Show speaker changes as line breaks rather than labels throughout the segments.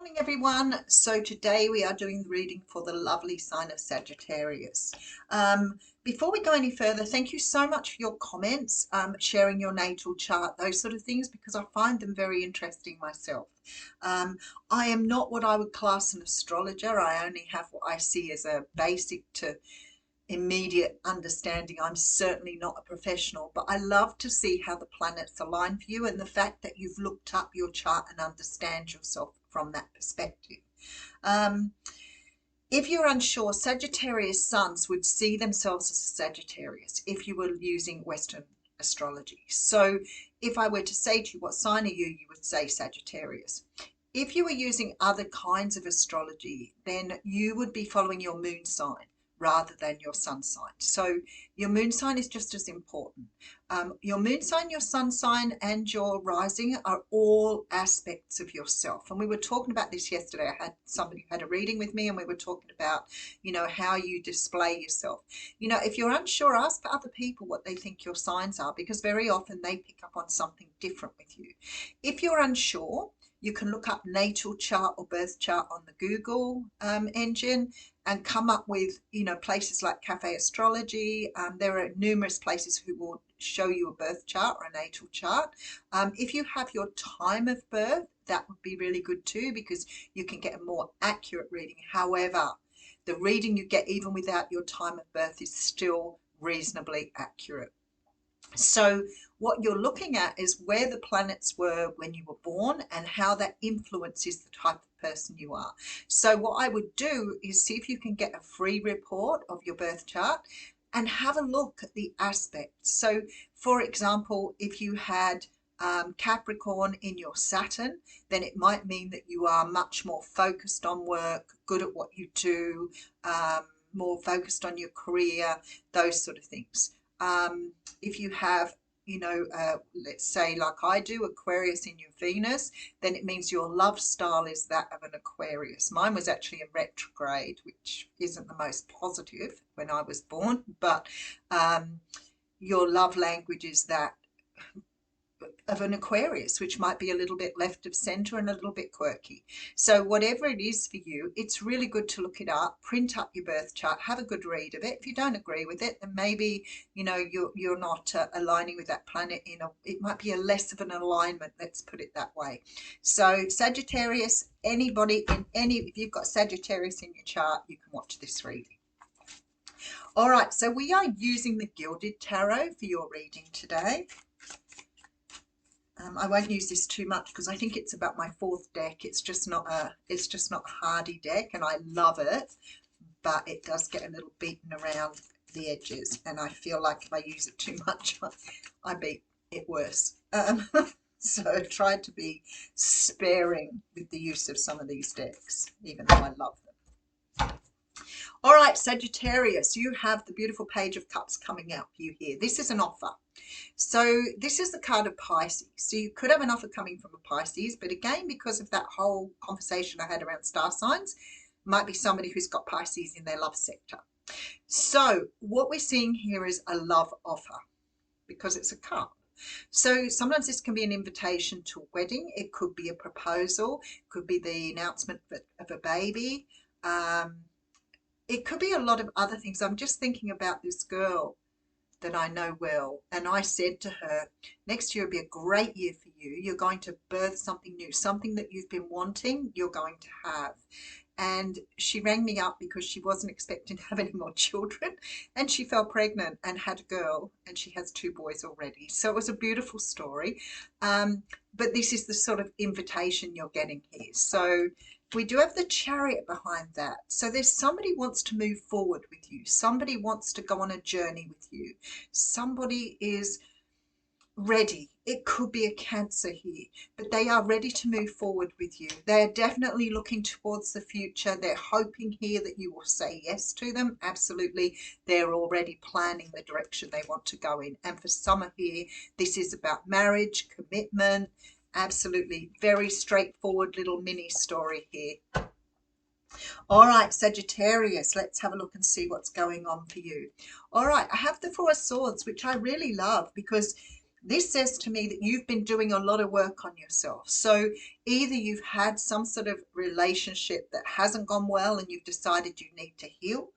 Morning everyone. So today we are doing the reading for the lovely sign of Sagittarius. Before we go any further, thank you so much for your comments, sharing your natal chart, those sort of things, because I find them very interesting myself. Um, I am not what I would class an astrologer. I only have what I see as a basic to immediate understanding. I'm certainly not a professional, but I love to see how the planets align for you and the fact that you've looked up your chart and understand yourself from that perspective. Um, if you're unsure, Sagittarius suns would see themselves as a Sagittarius if you were using Western astrology. So if I were to say to you, what sign are you? You would say Sagittarius. If you were using other kinds of astrology, then you would be following your moon sign rather than your sun sign. So your moon sign is just as important. Your moon sign, your sun sign, and your rising are all aspects of yourself. And we were talking about this yesterday. I had somebody who had a reading with me, and we were talking about, how you display yourself. If you're unsure, ask other people what they think your signs are, because very often they pick up on something different with you. If you're unsure, you can look up natal chart or birth chart on the Google engine and come up with, places like Cafe Astrology. There are numerous places who will show you a birth chart or a natal chart. If you have your time of birth, that would be really good too, because you can get a more accurate reading. However, the reading you get even without your time of birth is still reasonably accurate. So what you're looking at is where the planets were when you were born and how that influences the type of person you are. So what I would do is see if you can get a free report of your birth chart and have a look at the aspects. So for example, if you had Capricorn in your Saturn, then it might mean that you are much more focused on work, good at what you do, more focused on your career, those sort of things. If you have, let's say like I do, Aquarius in your Venus, then it means your love style is that of an Aquarius. Mine was actually a retrograde, which isn't the most positive when I was born, but your love language is that of an Aquarius, which might be a little bit left of center and a little bit quirky. So whatever it is for you, it's really good to look it up, print up your birth chart, have a good read of it. If you don't agree with it, then maybe you're not aligning with that planet. It might be a less of an alignment. Let's put it that way. So Sagittarius, anybody in any, if you've got Sagittarius in your chart, you can watch this reading. All right, so we are using the Gilded Tarot for your reading today. I won't use this too much because I think it's about my fourth deck. It's just not a hardy deck, and I love it, but it does get a little beaten around the edges, and I feel like if I use it too much, I beat it worse. So I tried to be sparing with the use of some of these decks, even though I love them. All right, Sagittarius, you have the beautiful Page of Cups coming out for you here. This is an offer. So this is the card of Pisces. So you could have an offer coming from a Pisces, but again, because of that whole conversation I had around star signs, might be somebody who's got Pisces in their love sector. So what we're seeing here is a love offer because it's a cup. So sometimes this can be an invitation to a wedding. It could be a proposal. It could be the announcement of a baby. It could be a lot of other things. I'm just thinking about this girl that I know well. And I said to her, next year will be a great year for you. You're going to birth something new, something that you've been wanting, you're going to have. And she rang me up because she wasn't expecting to have any more children. And she fell pregnant and had a girl, and she has 2 boys already. So it was a beautiful story. But this is the sort of invitation you're getting here. So we do have the Chariot behind that. So there's somebody wants to move forward with you. Somebody wants to go on a journey with you. Somebody is ready. It could be a Cancer here, but they are ready to move forward with you. They're definitely looking towards the future. They're hoping here that you will say yes to them. Absolutely. They're already planning the direction they want to go in. And for some here, this is about marriage, commitment. Absolutely. Very straightforward little mini story here. All right, Sagittarius, let's have a look and see what's going on for you. All right, I have the 4 of Swords, which I really love because This says to me that you've been doing a lot of work on yourself. So either you've had some sort of relationship that hasn't gone well and you've decided you need to heal.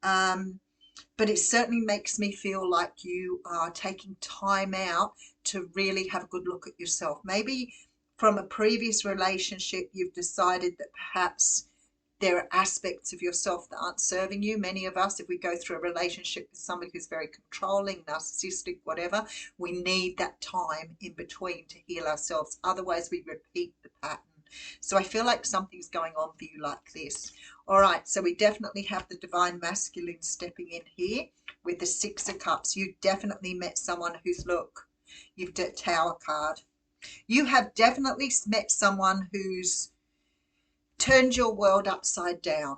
But it certainly makes me feel like you are taking time out to really have a good look at yourself. Maybe from a previous relationship, you've decided that perhaps there are aspects of yourself that aren't serving you. Many of us, if we go through a relationship with somebody who's very controlling, narcissistic, whatever, we need that time in between to heal ourselves. Otherwise, we repeat the pattern. So I feel like something's going on for you like this. All right, so we definitely have the divine masculine stepping in here with the Six of Cups. You definitely met someone who's, look, you've got Tower card. You have definitely met someone who's turned your world upside down,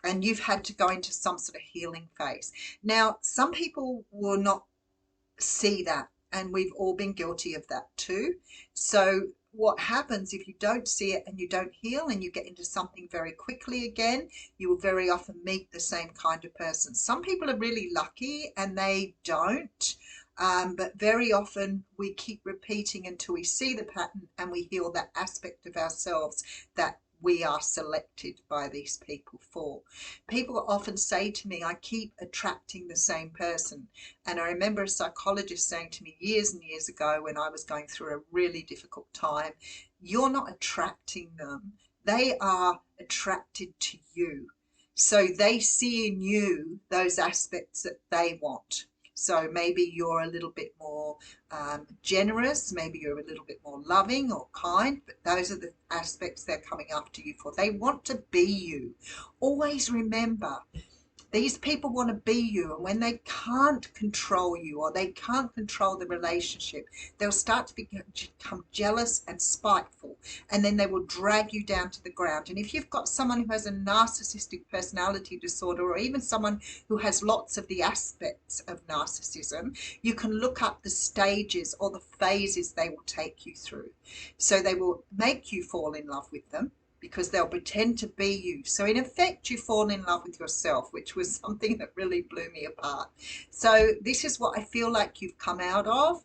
and you've had to go into some sort of healing phase. Now, some people will not see that, and we've all been guilty of that too. So what happens if you don't see it and you don't heal and you get into something very quickly again, you will very often meet the same kind of person. Some people are really lucky and they don't. But very often we keep repeating until we see the pattern and we heal that aspect of ourselves that we are selected by these people for. People often say to me, I keep attracting the same person. And I remember a psychologist saying to me years and years ago when I was going through a really difficult time, you're not attracting them. They are attracted to you. So they see in you those aspects that they want. So maybe you're a little bit more generous, maybe you're a little bit more loving or kind, but those are the aspects they're coming after you for. They want to be you. Always remember, these people want to be you, and when they can't control you or they can't control the relationship, they'll start to become jealous and spiteful, and then they will drag you down to the ground. And if you've got someone who has a narcissistic personality disorder, or even someone who has lots of the aspects of narcissism, you can look up the stages or the phases they will take you through. So they will make you fall in love with them, because they'll pretend to be you. So in effect, you fall in love with yourself, which was something that really blew me apart. So this is what I feel like you've come out of.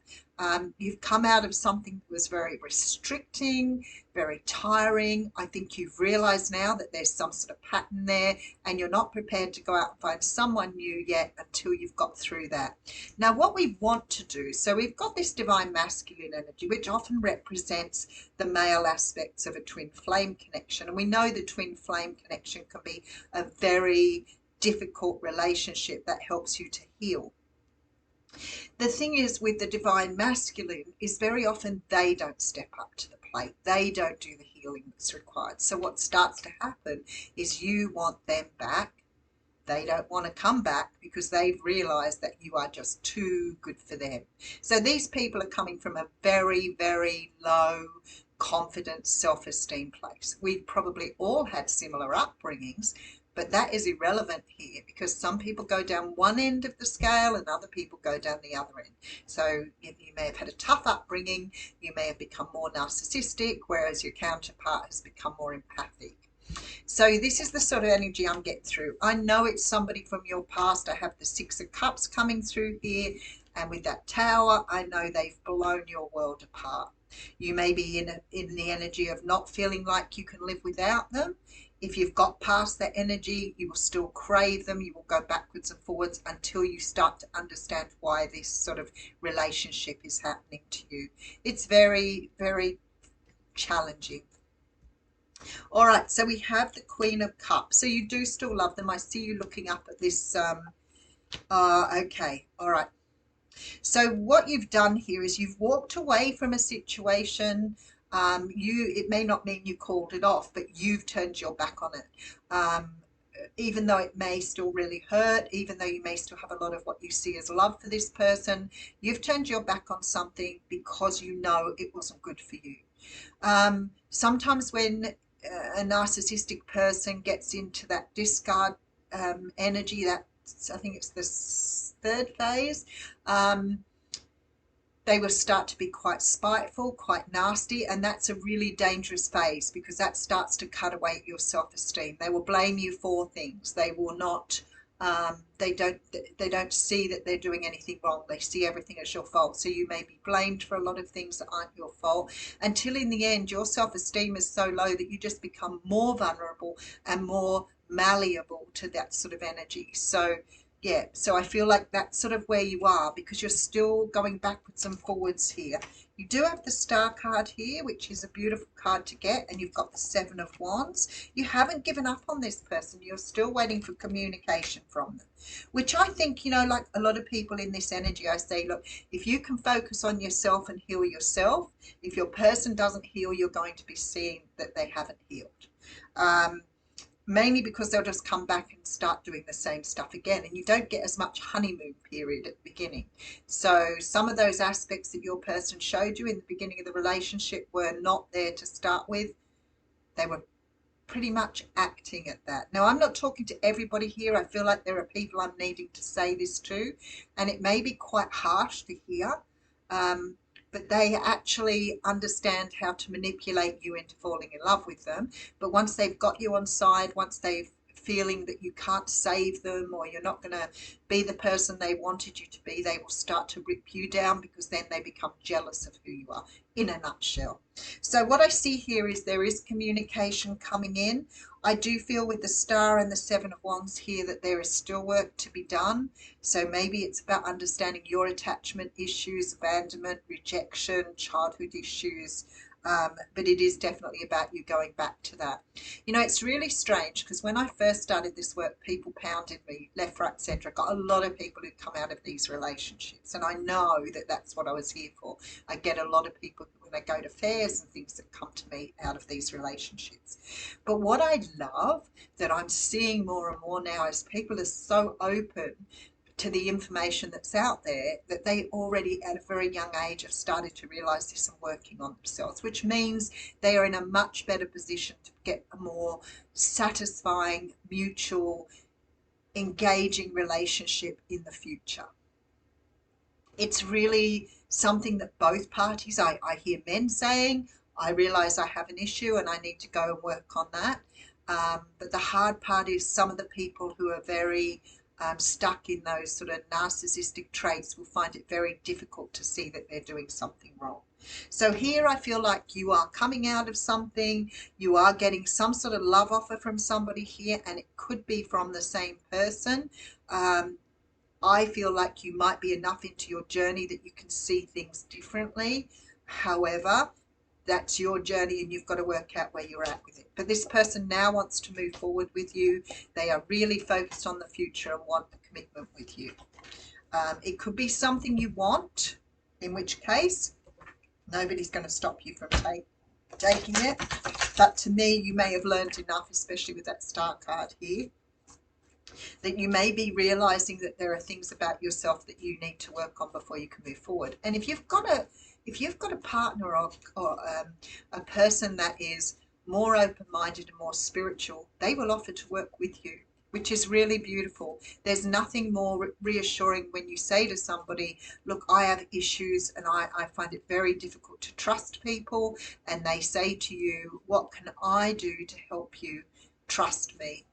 You've come out of something that was very restricting, very tiring. I think you've realized now that there's some sort of pattern there, and you're not prepared to go out and find someone new yet until you've got through that. Now, what we want to do, so we've got this divine masculine energy, which often represents the male aspects of a twin flame connection. And we know the twin flame connection can be a very difficult relationship that helps you to heal. The thing is with the divine masculine is very often they don't step up to the plate. They don't do the healing that's required. So what starts to happen is you want them back. They don't want to come back because they've realized that you are just too good for them. So these people are coming from a very, very low confidence, self-esteem place. We've probably all had similar upbringings, but that is irrelevant here because some people go down one end of the scale and other people go down the other end. So you may have had a tough upbringing, you may have become more narcissistic, whereas your counterpart has become more empathic. So this is the sort of energy I'm getting through. I know it's somebody from your past. I have the Six of Cups coming through here, and with that Tower, I know they've blown your world apart. You may be in the energy of not feeling like you can live without them. If you've got past that energy, you will still crave them. You will go backwards and forwards until you start to understand why this sort of relationship is happening to you. It's very, very challenging. All right, so we have the Queen of Cups. So you do still love them. I see you looking up at this. Okay, all right. So what you've done here is you've walked away from a situation. It may not mean you called it off, but you've turned your back on it. Even though it may still really hurt, even though you may still have a lot of what you see as love for this person, you've turned your back on something because you know it wasn't good for you. Sometimes when a narcissistic person gets into that discard energy, that I think it's the third phase, they will start to be quite spiteful, quite nasty, and that's a really dangerous phase because that starts to cut away at your self-esteem. They will blame you for things. They will not They don't see that they're doing anything wrong. They see everything as your fault. So you may be blamed for a lot of things that aren't your fault, until in the end your self-esteem is so low that you just become more vulnerable and more malleable to that sort of energy. So yeah, so I feel like that's sort of where you are, because you're still going backwards and forwards here. You do have the Star card here, which is a beautiful card to get, and you've got the Seven of Wands. You haven't given up on this person. You're still waiting for communication from them, which I think, like a lot of people in this energy, I say, look, if you can focus on yourself and heal yourself, if your person doesn't heal, you're going to be seeing that they haven't healed. Mainly because they'll just come back and start doing the same stuff again, and you don't get as much honeymoon period at the beginning. So some of those aspects that your person showed you in the beginning of the relationship were not there to start with. They were pretty much acting at that. Now, I'm not talking to everybody here. I feel like there are people I'm needing to say this to, and it may be quite harsh to hear, but they actually understand how to manipulate you into falling in love with them. But once they've got you on side, once they've feeling that you can't save them, or you're not going to be the person they wanted you to be, they will start to rip you down, because then they become jealous of who you are, in a nutshell. So what I see here is there is communication coming in. I do feel with the Star and the Seven of Wands here that there is still work to be done. So maybe it's about understanding your attachment issues, abandonment, rejection, childhood issues, but it is definitely about you going back to that. It's really strange, because when I first started this work, people pounded me left, right, centre. I got a lot of people who come out of these relationships, and I know that that's what I was here for. I get a lot of people when they go to fairs and things that come to me out of these relationships. But what I love that I'm seeing more and more now is people are so open to the information that's out there that they already at a very young age have started to realize this and working on themselves, which means they are in a much better position to get a more satisfying, mutual, engaging relationship in the future. It's really something that both parties, I hear men saying, I realize I have an issue and I need to go and work on that. But the hard part is some of the people who are very stuck in those sort of narcissistic traits will find it very difficult to see that they're doing something wrong. So here I feel like you are coming out of something, you are getting some sort of love offer from somebody here, and it could be from the same person. I feel like you might be enough into your journey that you can see things differently. However, that's your journey and you've got to work out where you're at with it. But this person now wants to move forward with you. They are really focused on the future and want a commitment with you. It could be something you want, in which case nobody's going to stop you from taking it. But to me, you may have learned enough, especially with that Star card here, that you may be realizing that there are things about yourself that you need to work on before you can move forward. And if you've got a partner or a person that is more open-minded and more spiritual, they will offer to work with you, which is really beautiful. There's nothing more reassuring when you say to somebody, look, I have issues and I find it very difficult to trust people, and they say to you, what can I do to help you trust me?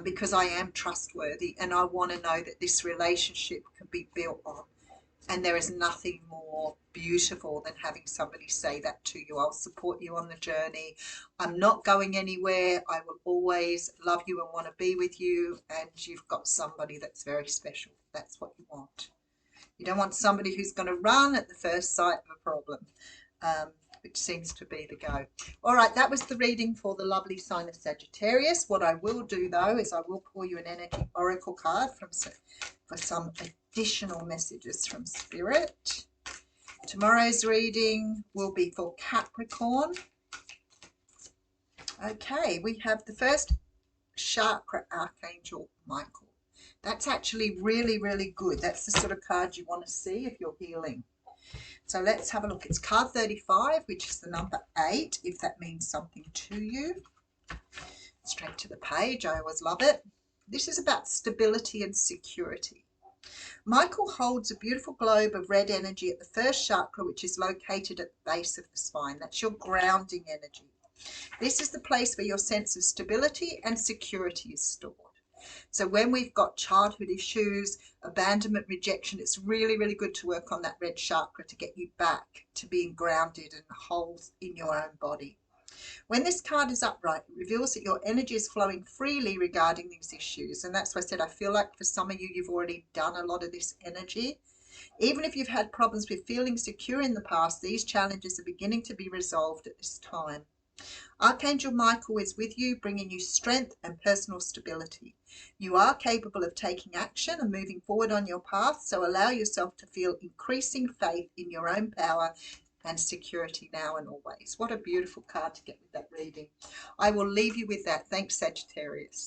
Because I am trustworthy and I want to know that this relationship can be built on. And there is nothing more beautiful than having somebody say that to you. I'll support you on the journey. I'm not going anywhere. I will always love you and want to be with you. And you've got somebody that's very special. That's what you want. You don't want somebody who's going to run at the first sight of a problem, which seems to be the go. All right, that was the reading for the lovely sign of Sagittarius. What I will do, though, is I will pull you an energy oracle card for some additional messages from Spirit. Tomorrow's reading will be for Capricorn. Okay, we have the first chakra archangel, Michael. That's actually really, really good. That's the sort of card you want to see if you're healing. So let's have a look. It's card 35, which is the number 8, if that means something to you. Straight to the page. I always love it. This is about stability and security. Michael holds a beautiful globe of red energy at the first chakra, which is located at the base of the spine. That's your grounding energy. This is the place where your sense of stability and security is stored. So when we've got childhood issues, abandonment, rejection, it's really, really good to work on that red chakra to get you back to being grounded and whole in your own body. When this card is upright, it reveals that your energy is flowing freely regarding these issues. And that's why I said, I feel like for some of you, you've already done a lot of this energy. Even if you've had problems with feeling secure in the past, these challenges are beginning to be resolved at this time. Archangel Michael is with you, bringing you strength and personal stability. You are capable of taking action and moving forward on your path, so allow yourself to feel increasing faith in your own power and security now and always. What a beautiful card to get with that reading. I will leave you with that. Thanks, Sagittarius.